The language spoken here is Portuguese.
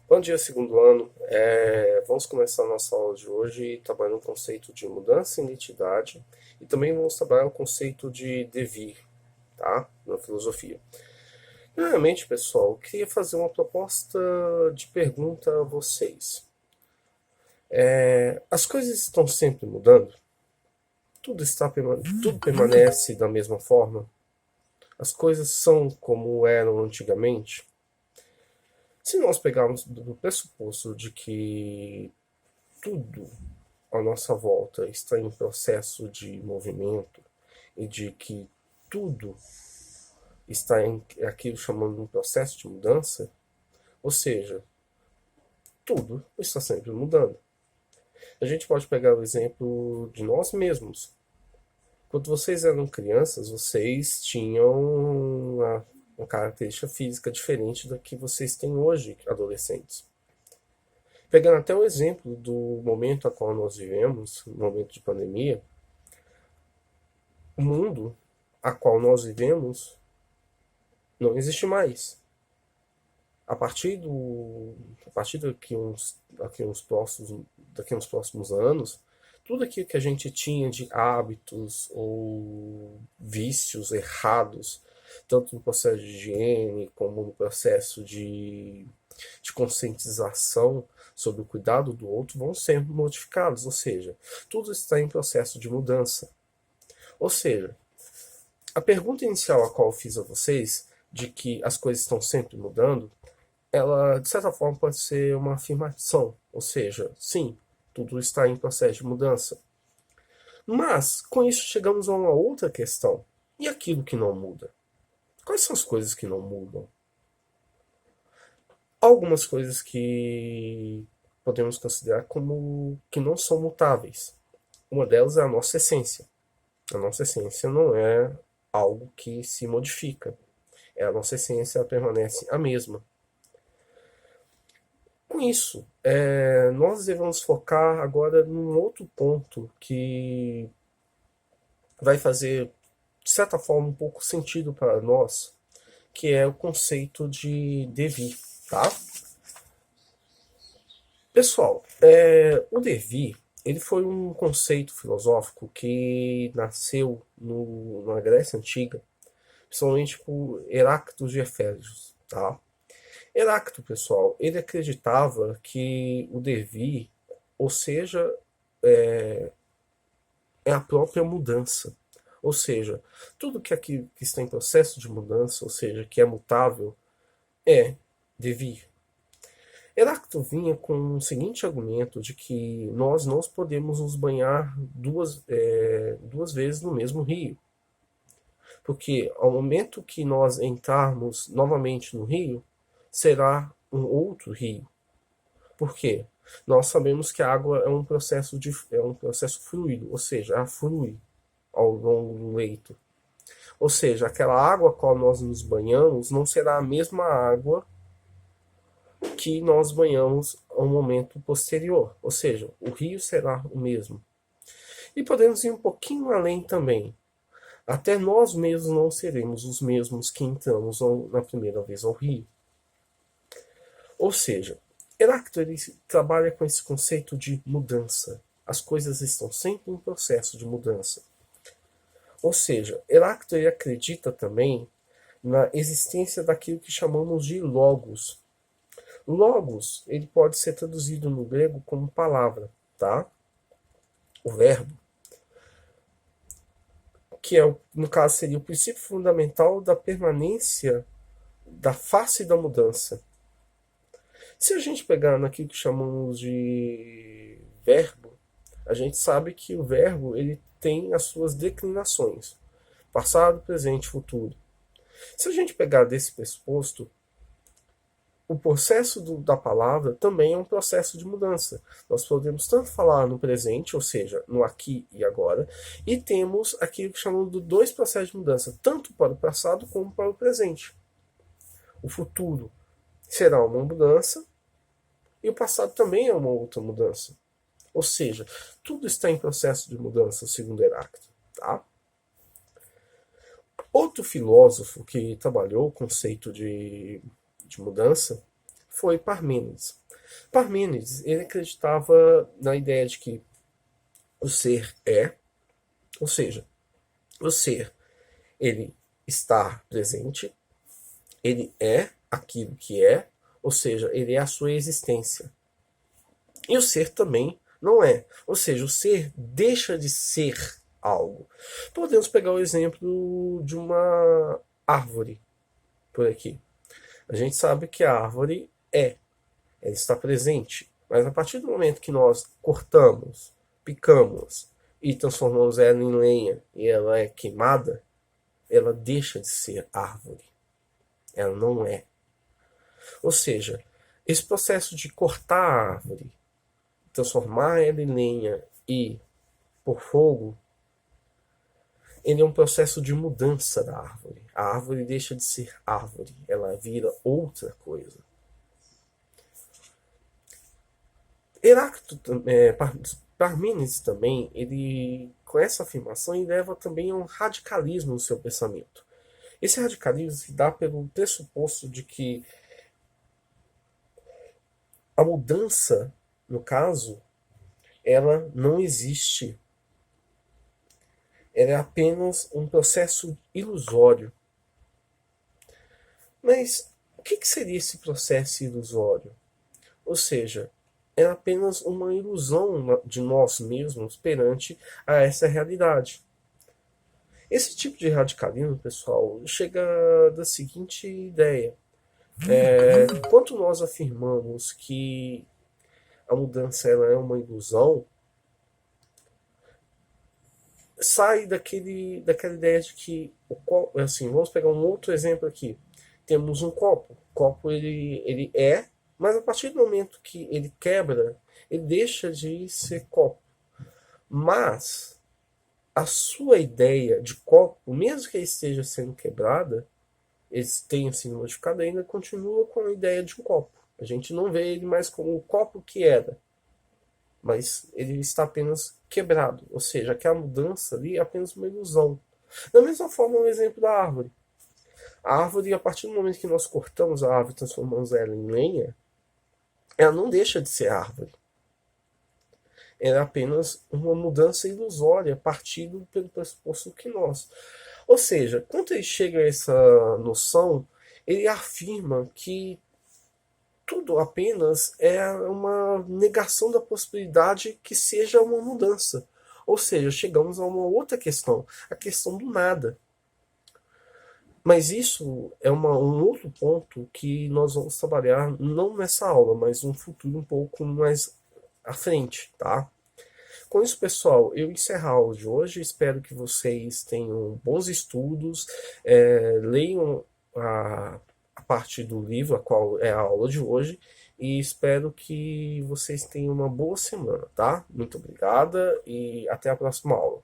Bom dia, segundo ano. Vamos começar a nossa aula de hoje trabalhando o conceito de mudança em identidade e também vamos trabalhar o conceito de devir, tá? Na filosofia. Primeiramente, pessoal, eu queria fazer uma proposta de pergunta a vocês. As coisas estão sempre mudando? Tudo permanece da mesma forma? As coisas são como eram antigamente? Se nós pegarmos do pressuposto de que tudo à nossa volta está em processo de movimento e de que tudo está em aquilo chamado de um processo de mudança, ou seja, tudo está sempre mudando. A gente pode pegar o exemplo de nós mesmos. Quando vocês eram crianças, vocês tinham uma característica física diferente da que vocês têm hoje, adolescentes. Pegando até o exemplo do momento a qual nós vivemos, no momento de pandemia, o mundo a qual nós vivemos não existe mais. A partir daqui uns próximos anos, tudo aquilo que a gente tinha de hábitos ou vícios errados, tanto no processo de higiene como no processo de conscientização sobre o cuidado do outro, vão ser modificados. Ou seja, tudo está em processo de mudança. Ou seja, a pergunta inicial a qual eu fiz a vocês, de que as coisas estão sempre mudando, ela, de certa forma, pode ser uma afirmação. Ou seja, sim, tudo está em processo de mudança. Mas, com isso, chegamos a uma outra questão. E aquilo que não muda? Quais são as coisas que não mudam? Algumas coisas que podemos considerar como que não são mutáveis. Uma delas é a nossa essência. A nossa essência não é algo que se modifica. A nossa essência permanece a mesma. Com isso, nós devemos focar agora num outro ponto que vai fazer, de certa forma, um pouco sentido para nós, que é o conceito de devir, tá? Pessoal, o devir, ele foi um conceito filosófico que nasceu na Grécia Antiga, principalmente por Heráclito de Efésios, tá? Heráclito, pessoal, ele acreditava que o devir, ou seja, é a própria mudança. Ou seja, tudo que aqui que está em processo de mudança, ou seja, que é mutável, é devir. Heráclito vinha com o seguinte argumento de que nós não podemos nos banhar duas vezes no mesmo rio. Porque ao momento que nós entrarmos novamente no rio, será um outro rio. Por quê? Nós sabemos que a água é um processo fluido, ou seja, ela flui ao longo do leito. Ou seja, aquela água a qual nós nos banhamos não será a mesma água que nós banhamos a um momento posterior. Ou seja, o rio será o mesmo. E podemos ir um pouquinho além também. Até nós mesmos não seremos os mesmos que entramos na primeira vez ao rio. Ou seja, Heráclito ele trabalha com esse conceito de mudança. As coisas estão sempre em processo de mudança. Ou seja, Heráclito ele acredita também na existência daquilo que chamamos de logos. Logos ele pode ser traduzido no grego como palavra, tá? O verbo, que no caso seria o princípio fundamental da permanência da face da mudança. Se a gente pegar naquilo que chamamos de verbo, a gente sabe que o verbo ele tem as suas declinações, passado, presente, futuro. Se a gente pegar desse pressuposto, o processo da palavra também é um processo de mudança. Nós podemos tanto falar no presente, ou seja, no aqui e agora, e temos aquilo que chamamos de dois processos de mudança, tanto para o passado como para o presente. O futuro será uma mudança e o passado também é uma outra mudança. Ou seja, tudo está em processo de mudança, segundo Heráclito. Tá? Outro filósofo que trabalhou o conceito de mudança foi Parmênides. Parmênides, ele acreditava na ideia de que o ser é, ou seja, o ser, ele está presente, ele é aquilo que é, ou seja, ele é a sua existência. E o ser também não é, ou seja, o ser deixa de ser algo. Podemos pegar o exemplo de uma árvore por aqui. A gente sabe que a árvore ela está presente, mas a partir do momento que nós cortamos, picamos e transformamos ela em lenha e ela é queimada, ela deixa de ser árvore. Ela não é. Ou seja, esse processo de cortar a árvore, transformar ela em lenha e por fogo, ele é um processo de mudança da árvore. A árvore deixa de ser árvore, ela vira outra coisa. Heráclito, Parmênides também, ele, com essa afirmação, ele leva também a um radicalismo no seu pensamento. Esse radicalismo se dá pelo pressuposto de que a mudança, no caso, ela não existe. Ela é apenas um processo ilusório. Mas o que seria esse processo ilusório? Ou seja, é apenas uma ilusão de nós mesmos perante a essa realidade. Esse tipo de radicalismo, pessoal, chega da seguinte ideia. Quanto nós afirmamos que a mudança ela é uma ilusão, sai daquela ideia de que o copo, assim, vamos pegar um outro exemplo aqui. Temos um copo. O copo ele é, mas a partir do momento que ele quebra, ele deixa de ser copo. Mas a sua ideia de copo, mesmo que ele esteja sendo quebrada, ele tenha sido modificado, ainda continua com a ideia de um copo. A gente não vê ele mais como o copo que era, mas ele está apenas quebrado. Ou seja, aquela mudança ali é apenas uma ilusão. Da mesma forma, o exemplo da árvore. A árvore, a partir do momento que nós cortamos a árvore e transformamos ela em lenha, ela não deixa de ser árvore. Ela é apenas uma mudança ilusória, partindo pelo pressuposto que nós. Ou seja, quando ele chega a essa noção, ele afirma que tudo apenas é uma negação da possibilidade que seja uma mudança. Ou seja, chegamos a uma outra questão, a questão do nada. Mas isso é um outro ponto que nós vamos trabalhar não nessa aula, mas num futuro um pouco mais à frente, tá? Com isso, pessoal, eu encerro a aula de hoje. Espero que vocês tenham bons estudos, leiam a parte do livro, a qual é a aula de hoje, e espero que vocês tenham uma boa semana, tá? Muito obrigada e até a próxima aula.